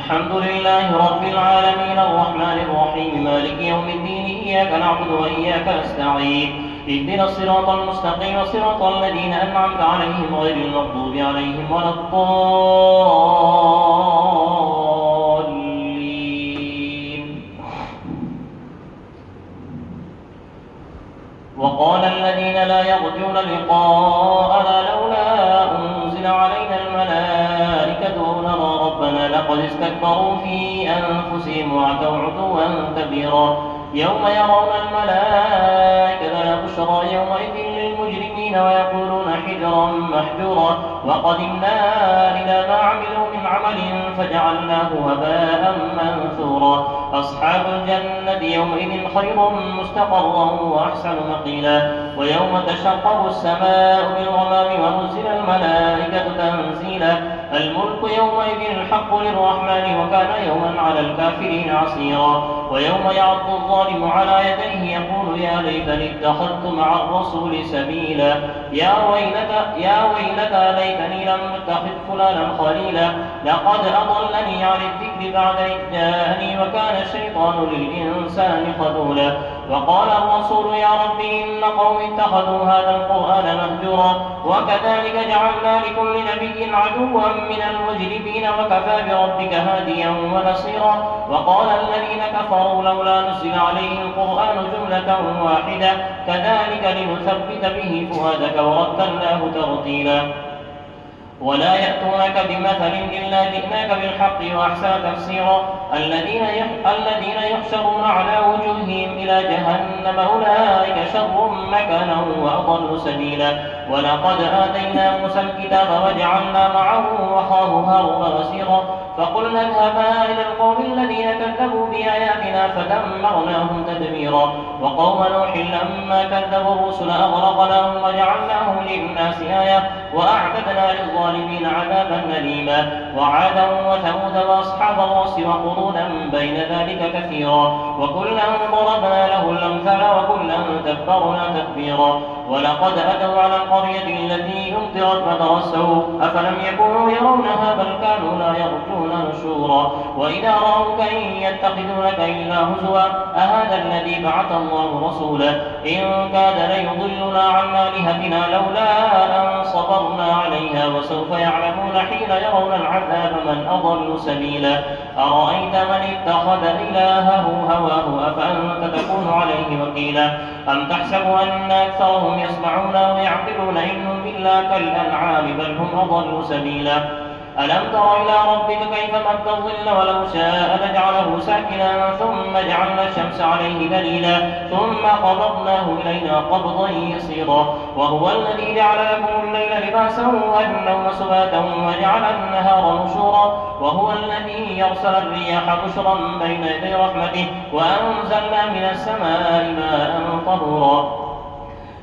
الحمد لله رب العالمين الرحمن الرحيم مالك يوم الدين إياك نعبد وإياك نستعين اهدنا الصراط المستقيم صراط الذين أنعمت عليهم غير المغضوب عليهم ولا الضالين. وقال الذين لا يرجون لقاءنا لولا أنزل علينا الملائكة أو نرى ربنا لقد استكبروا في أنفسهم وعتوا عتوا كبيرا. يوم يرون الملائكة لا بشرى يومئذ للمجرمين ويقولون حجرا محجورا. وقدمنا إلى ما عملوا من عمل فجعلناه هباء منثورا. أصحاب الجنة يومئذ خير مستقرا وأحسن مقيلا. ويوم تشقق السماء بالغمام ونزل الملائكة تنزيلا. الملك يومئذ الحق للرحمن وكان يوما على الكافرين عسيرا. ويوم يعض الظالم على يديه يقول يا ليتني اتخذت مع الرسول سبيلا. يا ويلتى ليتني لم اتخذ فلانا خليلا. لقد أضلني عن الذكر بعد إذ جاءني وكان الشيطان للإنسان خذولا. وقال الرسول يا رب إن قوم اتخذوا هذا القرآن مهجورا. وكذلك جعلنا لكل نبي عدوا من المجرمين وكفى بربك هاديا ونصيرا. وقال الذين كفروا لولا نزل عليه القرآن جملة واحدة كذلك لنثبت به فؤادك ورتلناه ترتيلا. ولا يأتونك بمثل إلا جئناك بالحق وأحسن تفسيرا. الذين يحشرون على وجوههم إلى جهنم أولئك شر مكانا وأضل سبيلا. ولقد آتينا موسى الكتاب وجعلنا معه أخاه هارون وزيرا. فقلنا اذهبا إلى القوم الذين كذبوا بآياتنا فدمرناهم تدميرا. وقوم نوح لما كذبوا الرسل أغرقناهم وجعلناهم للناس آية وأعتدنا للظالمين عذابا أليما. وعادا وثمود وأصحاب الرس وقرونا بين ذلك كثيرا. وكلا ضربنا له الأمثال وكلا تبرنا تتبيرا. ولقد أتوا على القرية التي أمطرت مطر السوء أفلم يكونوا يرونها بل كانوا لا يرجون نشورا. وإذا رأوك إن يتخذونك إلا هزوا أهذا الذي بعث الله رسولا. إن كاد ليضلنا عن آلهتنا لولا أن صبرنا عليها وسوف يعلمون حين يرون العذاب من أضل سبيلا. أرأيت من اتخذ إلهه هواه أفأنت تكون عليه وكيلا. أم تحسب أن أكثرهم يسمعون ويعقلون إنهم إلا كالأنعام بل هم أضل سبيلا. ألم تر إلى ربك كيف مد الظل ولو شاء لجعله ساكنا ثم جعلنا الشمس عليه دليلا ثم قبضناه إلينا قبضا يسيرا. وهو الذي جعل لكم الليل لباسا والنوم سباتا وجعل النهار نشورا. وهو الذي يرسل الرياح بشرا بين يدي رحمته وأنزلنا من السماء ماء طهورا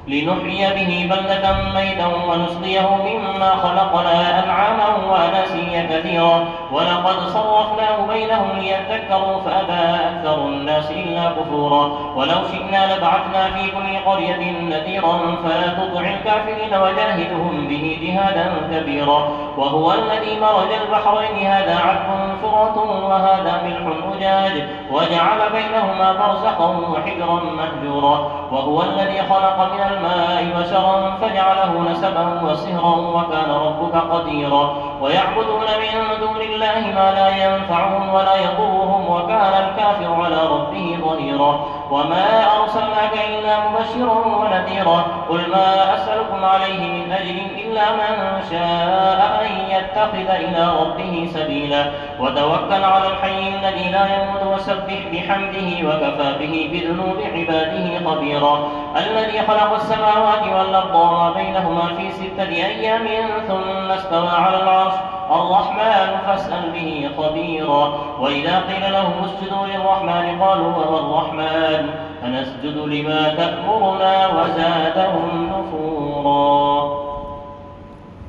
لنحيي به بلدة ميتا ونسقيه مما خلقنا أنعاما وأناسيا كثيرا. ولقد صرفناه بينهم ليذكروا فأبى أكثر الناس إلا كفورا. ولو شئنا لبعثنا في كل قرية نذيرا فلا تطع الكافرين وجاهدهم به جهادا كبيرا. وهو الذي مرج البحرين هذا عذب فرات وهذا ملح أجاج وجعل بينهما برزخا وحجرا مهجورا. وهو الذي خلق من الماء بشرا فجعله نسبا وصهرا وكان ربك قديرا. ويعبدون من دون الله ما لا ينفعهم ولا يضرهم وكان الكافر على ربه ظهيرا. وما أرسلناك إلا مبشرا ونذيرا. قل ما أسألكم عليه من أجر إلا من شاء أن يتخذ إلى ربه سبيلا. وتوكل على الحي الذي لا يموت وسبح بحمده وكفى به بذنوب عباده خبيرا. الذي خلق السماوات والأرض وما بينهما في 6 أيام ثم استوى على العرش الرحمن فاسأل به خبيرا. وإذا قيل لهم اسجدوا للرحمن قالوا وهو الرحمن أنسجد لما تأمرنا وزادهم نفورا.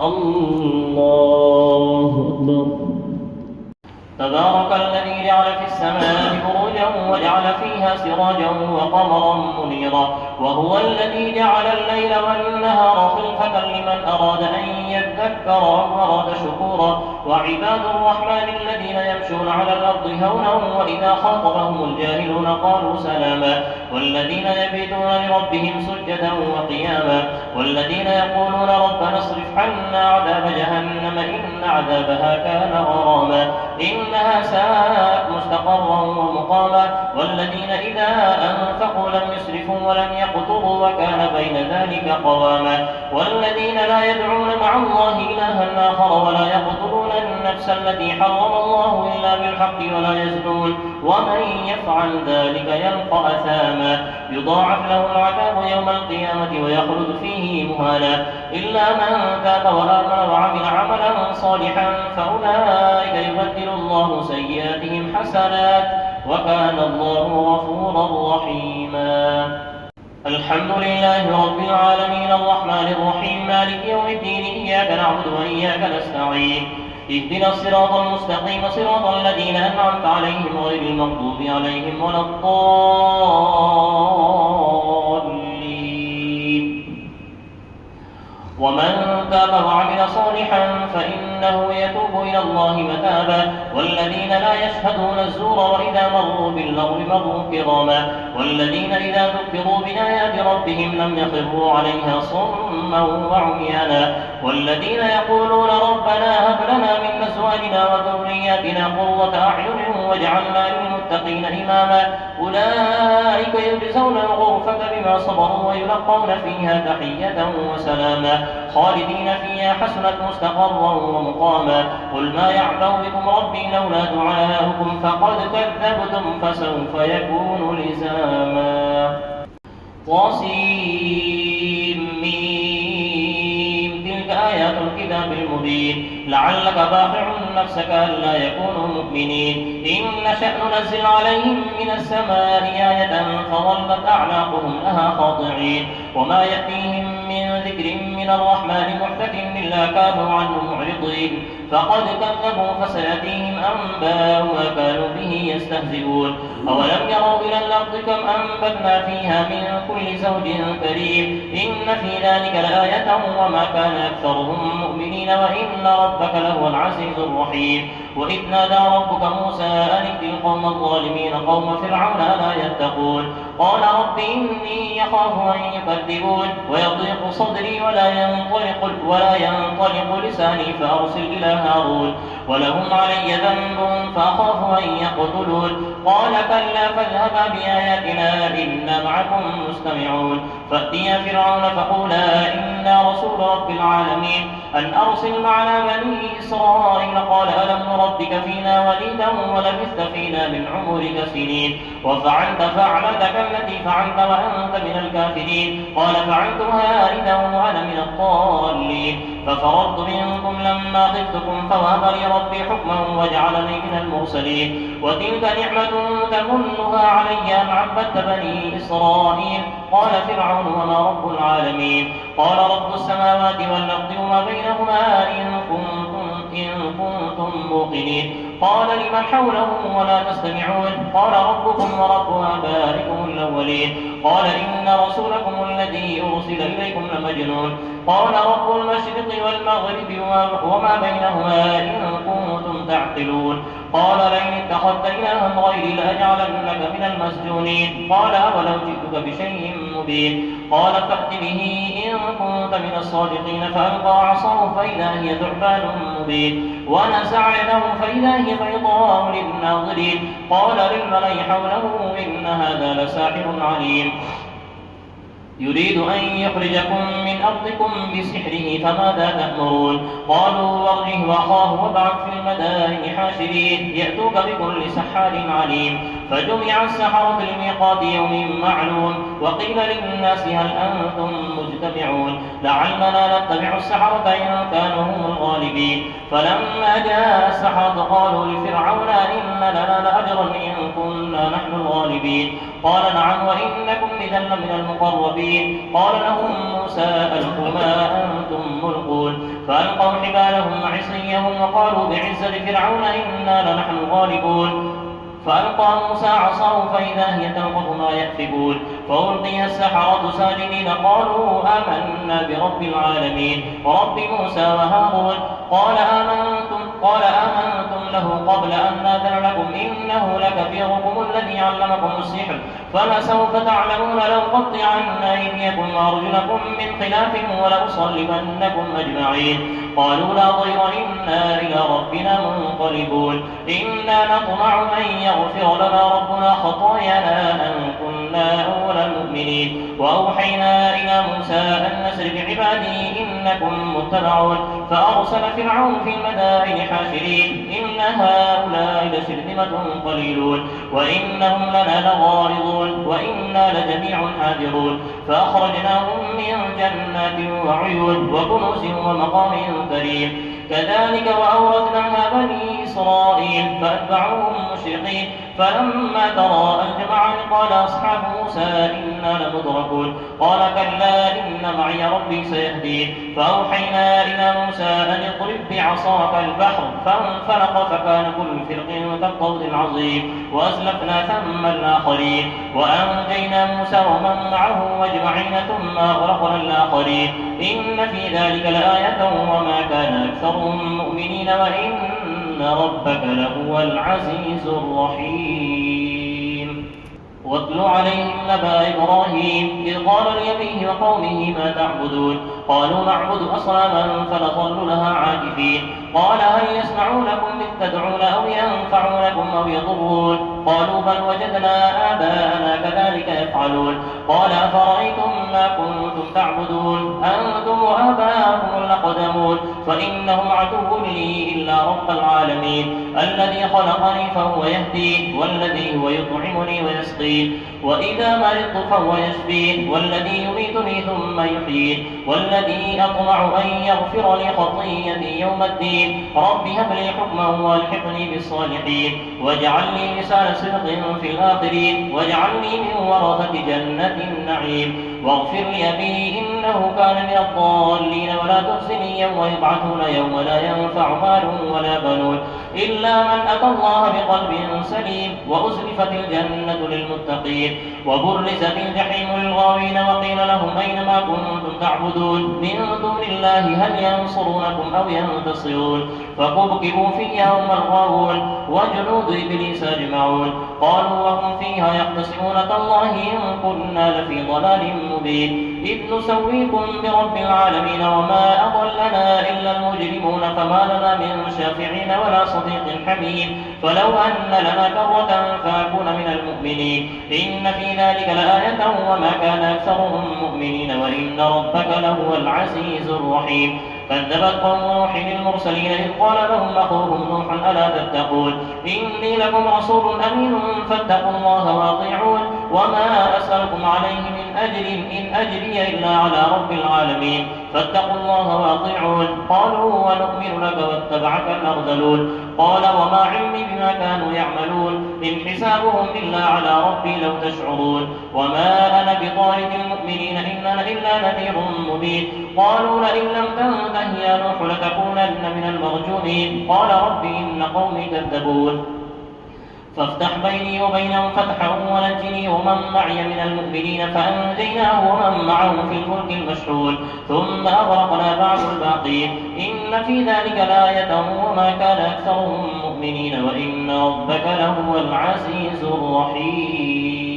الله أكبر. تبارك الذي جعل في السماء بروجا وجعل فيها سراجا وقمرا منيرا. وهو الذي جعل الليل والنهار خلفة لمن أراد أن يذكر أو أراد شكورا. وعباد الرحمن الذين يمشون على الأرض هونا وإذا خاطبهم الجاهلون قالوا سلاما. والذين يبيتون لربهم سجدا وقياما. والذين يقولون ربنا اصرف عنا عذاب جهنم إن عذابها كان غراما إنها ساءت مستقرا ومقاما. والذين إذا أنفقوا لم يسرفوا ولم يقتروا وكان بين ذلك قواما. والذين لا يدعون مع الله إلها آخر ولا يقتلون النفس التي حرم الله إلا بالحق ولا يزنون ومن يفعل ذلك يلقى أثاما يضاعف له العذاب يوم القيامة ويخلد فيه مهانا إلا من تاب وآمن وعمل عملا صالحا فأولئك يبدل الله سيئاتهم حسنات وكان الله غفورا رحيما. الحمد لله رب العالمين الرحمن الرحيم مالك يوم الدين إياك نعبد وإياك نستعين اهدنا الصراط المستقيم صراط الذين أنعمت عليهم غير المغضوب عليهم ولا الضالين. ومن تاب وعمل صالحا فإنه يتوب إلى الله متابا. والذين لا يشهدون الزور وإذا مروا باللغو مروا كراما. والذين إذا ذكروا بآيات ربهم لم يخروا عليها صما وعميانا. والذين يقولون ربنا هب لنا من أزواجنا وذرياتنا قرة أعين واجعلنا للمتقين إماما. أولئك يجزون الغرفة بما صبروا ويلقون فيها تحية وسلاما خالدين فيها حسنت مستقرا ومقاما. قل ما يعبأ بكم ربي لولا دعاؤكم فقد كذبتم فسوف يكون لزاما. طاسيم تلك آيات الكتاب المبين لعلك باخع نفسك ألا يكونوا مؤمنين إن نشأ ننزل عليهم من السماء آية فظلت أعناقهم لها خاضعين وما يأتيهم من ذكر من الرحمن محدث إلا كانوا عنه معرضين فقد كذبوا فسيأتيهم أنباء ما كانوا به يستهزئون. أولم يروا إلى الأرض كم أنبتنا فيها من كل زوج كريم إن في ذلك لآية وما كان أكثرهم مؤمنين وإن ربك لهو العزيز الرحيم. وإذ نادى ربك موسى أن ائت القوم الظالمين قوم فرعون ألا يتقون قال رب إني يخاف أن يكذبون ويضيق صدري ولا ينطلق لساني فأرسل إلى هارون ولهم علي ذنب فأخاف أن يقتلون قال كلا فاذهبا بآياتنا إنا معكم مستمعون. فأتيا فرعون فقولا إنا رسول رب العالمين أن أرسل معنا بني إسرائيل قال ألم نربك فينا وليدا ولبثت فينا من عمرك سنين وفعلت فعلتك التي فعلت وأنت من الكافرين قال فعلتها إذا وأنا من الضالين ففررت منكم لما خفتكم فوهب لي ربي حكما وجعلني من المرسلين. وتلك نعمة تمنها علي أن عبدت بني إسرائيل قال فرعون وما رب العالمين قال رب السماوات والأرض وما بينهما إن كنتم موقنين قال لمن حوله ولا تستمعون قال ربكم ورب آبائكم الأولين قال إن رسولكم الذي أرسل إليكم لمجنون قال رب المشرق والمغرب وما بينهما إن كنتم تعقلون قال لئن اتخذت إلها غيري لأجعلنك من المسجونين قال أولو جئتك بشيء مبين قال فأت به إن كنت من الصادقين فألقى عصاه فإذا هي ثعبان مبين ونزع يده فإذا هي بيضاء للناظرين قال للملأ حوله إن هذا لساحر عليم يريد أن يخرجكم من أرضكم بسحره فماذا تأمرون قالوا وارجه وأخاه وابعث في المدائن حاشرين يأتوك بكل سحار عليم. فجمع السحرة لميقات يوم معلوم وقيل للناس هل أنتم مجتمعون لعلنا نتبع السحرة إن كانوا هم الغالبين. فلما جاء السحرة قالوا لفرعون إن لنا لأجرا إن كنا نحن الغالبين قال نعم وإنكم إذا لمن المقربين. قال لهم موسى ألقوا ما أنتم ملقون فألقوا حبالهم وعصيهم وقالوا بعزة فرعون إنا لنحن الغالبون فألقى موسى عصاه فإذا هي تلقف ما يأفكون فألقي السحرة ساجدين قالوا آمنا برب العالمين ورب موسى وهارون قال آمنتم له قبل أن نأذن لكم إنه لكبيركم الذي علمكم السحر فلسوف تعلمون لأقطعن أيديكم وأرجلكم من خلاف ولأصلبنكم أجمعين قالوا لا ضير إنا إلى ربنا منقلبون إنا نطمع أن يغفر لنا ربنا خطايانا أن كنا أول المؤمنين وأوحينا إلى موسى أن نسر بعبادي إنكم متبعون فأرسل فرعون في المدائن حاشرين إن هؤلاء لشرذمة قليلون وإنهم لنا لغارضون وإنا لجميع حاذرون فأخرجناهم من جنات وعيون وكنوز ومقام كريم كذلك وأورثناها بني إسرائيل فأتبعوهم مشرقين فلما ترى الجمعان قال أصحاب موسى إنا لمدركون قال كلا إن معي ربي سيهدين فأوحينا إلى موسى أن اضرب بعصاك البحر فانفلق فكان كل فرق كالطود العظيم وأزلفنا ثم الآخرين وأنجينا موسى ومن معه أجمعين ثم أغرقنا الآخرين إن في ذلك لآية وما كان أكثرهم مؤمنين وإن ربك لهو العزيز الرحيم واتل عليهم نبأ إبراهيم إذ قال لأبيه وقومه ما تعبدون قالوا نعبد أصناما فنظل لها عاكفين قال هل يسمعونكم إذ تدعون أو ينفعونكم أو يضرون قالوا بل وجدنا آباءنا كذلك يفعلون قال أفرأيتم ما كنتم تعبدون أنتم وآباؤكم الأقدمون فإنهم عدو لي إلا رب العالمين الذي خلقني فهو يهدين والذي هو يطعمني ويسقين وإذا مرضت فهو يشفين والذي يميتني ثم يحيين والذي أطمع أن يغفر لي خطيئتي يوم الدين رب هب لي حكما والحقني بالصالحين واجعل لي لسان صدق في الآخرين واجعلني من ورثة جنة النعيم واغفر لأبي إنه كان من الضالين ولا تخزني يوم يبعثون يوم لا ينفع مال ولا بنون إلا من أتى الله بقلب سليم وأزلفت الجنة للمتقين وبرزت الجحيم للغاوين وقيل لهم أين ما كنتم تعبدون من دون الله هل ينصرونكم أو ينتصرون فكبكبوا فيها هم الغاوون وجنود إبليس أجمعون قالوا وهم فيها يختصمون تالله إن كنا لفي ضلال مبين إذ نسويكم برب العالمين وما أضلنا إلا المجرمون فما لنا من شافعين ولا صديق حميم فلو أن لنا كرة فأكون من المؤمنين إن في ذلك لآية وما كان أكثرهم مؤمنين وإن ربك لهو العزيز الرحيم كذبت قوم نوح المرسلين إذ قال لهم أخوهم نوح ألا تتقون إني لكم رسول أمين فاتقوا الله وأطيعون وما أسألكم عليه من أجر إن أجري إلا على رب العالمين فاتقوا الله وأطيعون قالوا ونؤمن لك واتبعك الأرذلون قال وما علمي بما كانوا يعملون إن حسابهم إلا على ربي لو تشعرون وما أنا بطارد المؤمنين إن أنا إلا نذير مبين قالوا لئن لم تنته يا نوح لتكونن من المرجومين قال رب إن قومي كذبون فافتح بيني وبينهم فتحا ونجني ومن معي من المؤمنين فأنجيناه ومن معه في الفلك المشحون ثم أغرقنا بعض الباقين إن في ذلك لآية وما كان أكثرهم مؤمنين وإن ربك لهو العزيز الرحيم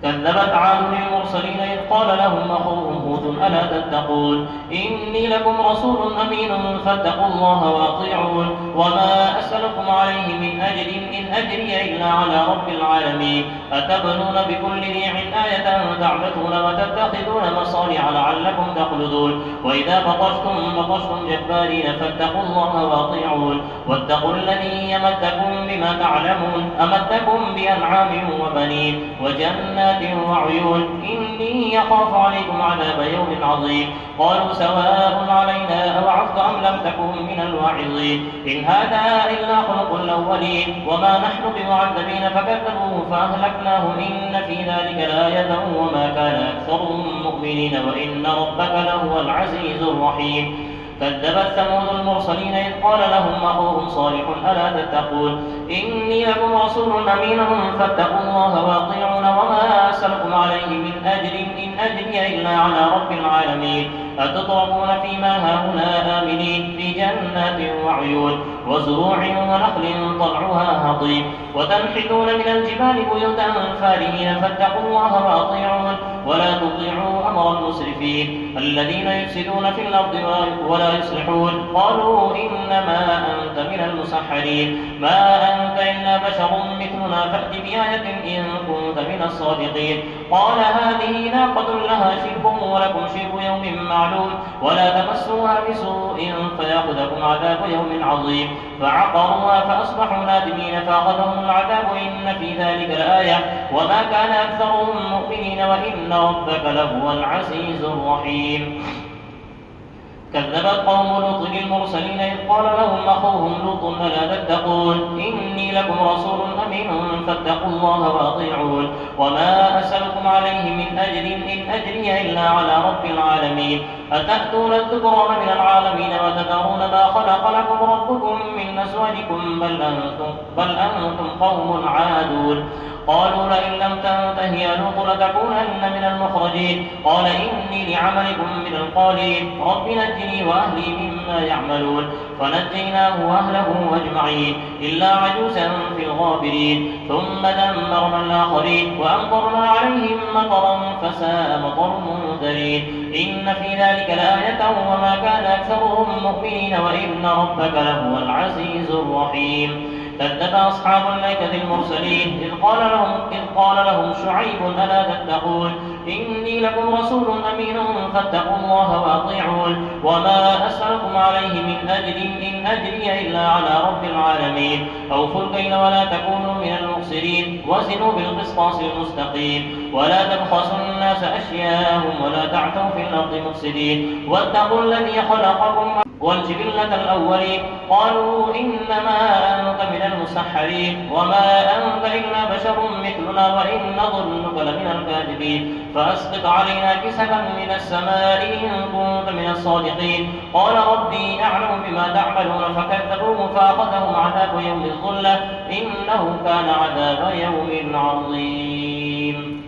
كذبت عاد المرسلين إذ قال لهم أخوهم هود ألا تتقون إني لكم رسول أمين فاتقوا الله وأطيعون وما أسألكم عليه من أجر إن أجري إلا على رب العالمين أتبنون بكل ريع آية تعبثون وتتخذون مصانع لعلكم تخلدون وإذا بطشتم جبارين فاتقوا الله وأطيعون واتقوا الذي يمدكم بما تعلمون أمدكم بأنعام وبنين وجنات وعيون إني يخاف عليكم عذاب يوم عظيم قالوا سواء علينا أوعظت أم لم تكن من الواعظين إن هذا إلا خلق الأولين وما نحن بمعذبين فكذبوه فأهلكناه إن في ذلك لآية وما كان أكثرهم مؤمنين وإن ربك لهو العزيز الرحيم كذبت ثمود المرسلين إذ قال لهم أخوهم صالح ألا تتقون إني لكم رسول أمين فاتقوا الله وأطيعون وما أسألكم عليه من أجر إن أجري إلا على رب العالمين أتتركون فيما هاهنا آمنين في جنات وعيون وزروع ونخل طلعها هضيم وتنحتون من الجبال بيوتا فارهين فاتقوا الله وأطيعون ولا تطيعوا أمر المسرفين الذين يفسدون في الأرض ولا يصلحون قالوا إنما أنت من المسحرين ما أنت إلا بشر مثلنا فأت بآية إن كنت من الصادقين قال هذه ناقة لها شرب ولكم شرب يوم معلوم ولا تمسوها بسوء فيأخذكم عذاب يوم عظيم فعقروها فأصبحوا نادمين فأخذهم العذاب إن في ذلك لآية وما كان أكثرهم مؤمنين وإن ربك لهو العزيز الرحيم كذبت قوم لوط المرسلين إذ قال لهم أخوهم لوط ألا تتقون إني لكم رسول أمين فاتقوا الله وأطيعون وما أسألكم عليه من أجر إن أجري إلا على رب العالمين أتأتون الذكران من العالمين وتذرون ما خلق لكم ربكم من أزواجكم بل أنتم قوم عادون قالوا لئن لم تنته يا لوط لتكونن من المخرجين قال إني لعملكم من القالين رب نجني وأهلي مما يعملون فنجيناه وأهله أجمعين إلا عجوزا في الغابرين ثم دمرنا الآخرين وأمطرنا عليهم مطرا فساء مطر المنذرين إن في ذلك لآية وما كان أكثرهم مؤمنين وإن ربك لهو العزيز الرحيم كذب أصحاب الأيكة المرسلين إذ قال لهم شعيب ألا تتقون إني لكم رسول أمين فاتقوا الله وأطيعون وما أسألكم عليه من أجر إن أجري إلا على رب العالمين أوفوا الكيل ولا تكونوا من المخسرين وزنوا بالقسطاس المستقيم ولا تبخسوا الناس أشياءهم ولا تعثوا في الأرض مفسدين واتقوا الذي خلقكم والجبلة الأولين قالوا إنما أنت من المسحرين وما أنت إلا بشر مثلنا وإن نظنك لمن الكاذبين فأسقط علينا كسفا من السماء إن كنت من الصادقين قال ربي أعلم بما تعملون فكذبوه فأخذهم عذاب يوم الظلة إنه كان عذاب يوم عظيم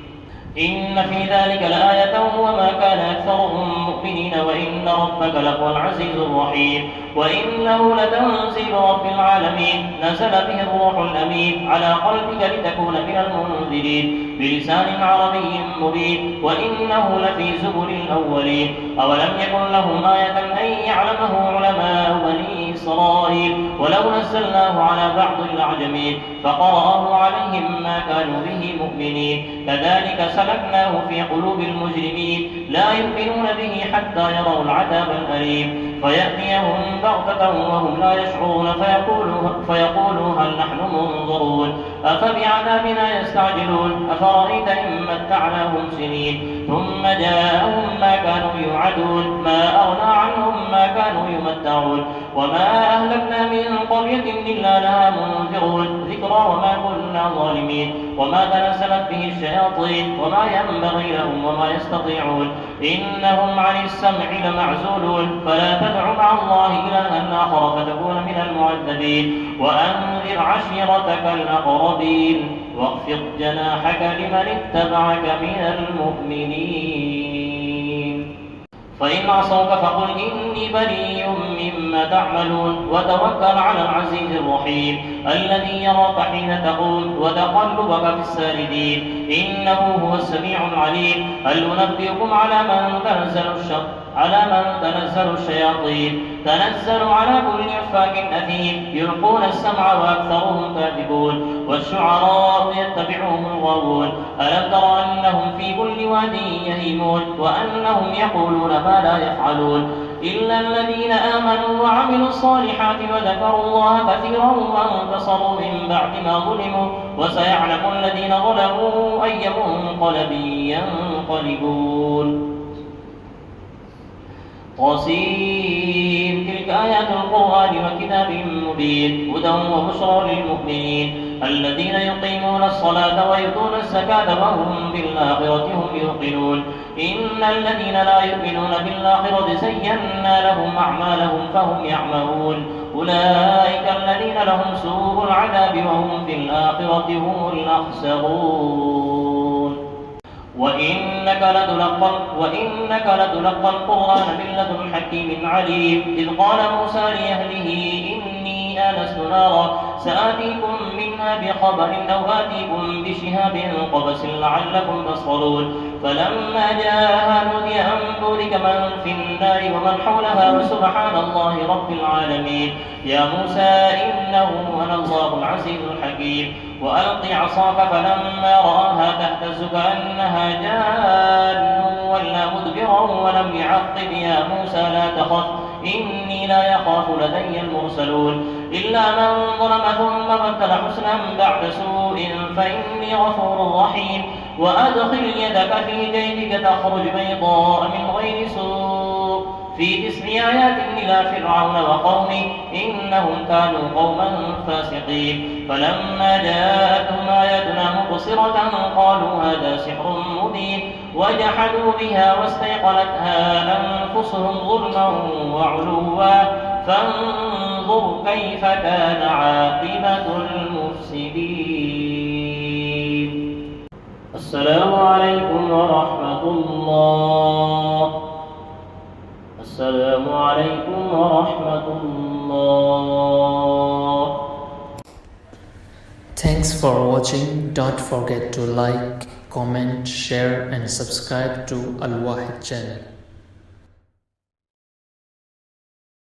إن في ذلك لآية وما كان أكثرهم مؤمنين وإن ربك لهو العزيز الرحيم وإنه لتنزيل رب العالمين نزل به الروح الأمين على قلبك لتكون من المنذرين بلسان عربي مبين وإنه لفي زبر الأولين أولم يكن لهم آية أن يعلمه علماء بني إسرائيل ولو نزلناه على بعض الأعجمين فقرأه عليهم ما كانوا به مؤمنين كذلك سلكناه في قلوب المجرمين لا يؤمنون به حتى يروا العذاب الأليم فيأتيهم بغتة وهم لا يشعرون فيقولوا هل نحن منظرون أفبعذابنا يستعجلون أفرأيت إن متعناهم سنين ثم جاءهم ما كانوا يوعدون ما أغنى عنهم ما كانوا يمتعون وما أهلكنا من قرية إلا لها منذرون ذكرى وما كنا ظالمين وما تنزلت به الشياطين وما ينبغي لهم وما يستطيعون إنهم عن السمع لمعزولون فلا تدع مع الله إلها آخر فتكون من المعذبين وأنذر عشيرتك الأقربين واخفض جناحك لمن اتبعك من المؤمنين فإن عصوك فقل إني بريء مما تعملون وتوكل على العزيز الرحيم الذي يراك حين تقوم وتقلبك في الساجدين إنه هو السميع العليم هل ننبئكم على من تنزل الشياطين تنزل على كل أفاك أثيم يلقون السمع وأكثرهم كاذبون والشعراء يتبعهم الغاوون ألم تر أنهم في كل واد يهيمون وأنهم يقولون ما لا يفعلون إلا الذين آمنوا وعملوا الصالحات وذكروا الله كثيرا وانتصروا من بعد ما ظلموا وسيعلم الذين ظلموا أي منقلب ينقلبون طسيم تلك آيات القرآن وكتاب مبين هدى وبشرى للمؤمنين الذين يقيمون الصلاة ويؤتون الزكاة وهم بالآخرة هم يوقنون إن الذين لا يؤمنون بالآخرة زينا لهم أعمالهم فهم يعمهون أولئك الذين لهم سوء العذاب وهم في الآخرة هم الأخسرون وإنك لتلقى القرآن من لدن حكيم عليم إذ قال موسى لأهله إني آنست نارا سآتيكم منها بخبر أو آتيكم بشهاب قبس لعلكم تصطلون فلما جاءها نودي أن بورك من في النار ومن حولها وسبحان الله رب العالمين يا موسى إنه أنا الله العزيز الحكيم وألق عصاك فلما رآها تهتز كأنها جان ولا مدبرا ولم يعقب يا موسى لا تخف إني لا يخاف لدي المرسلون إلا من ظلم ثم بدل حسنا بعد سوء فإني غفور رحيم وأدخل يدك في جيبك تخرج بيضاء من غير سوء في 9 آيات إلى فرعون وقومه إنهم كانوا قوما فاسقين فلما جاءتهم آياتنا مبصرة قالوا هذا سحر مبين وجحدوا بها واستيقنتها أنفسهم ظلما وعلوا فانظر كيف كان عاقبة المفسدين. السلام عليكم ورحمة الله. السلام عليكم ورحمة الله. Thanks for watching. Don't forget to like, comment, share and subscribe to Al Wahid channel.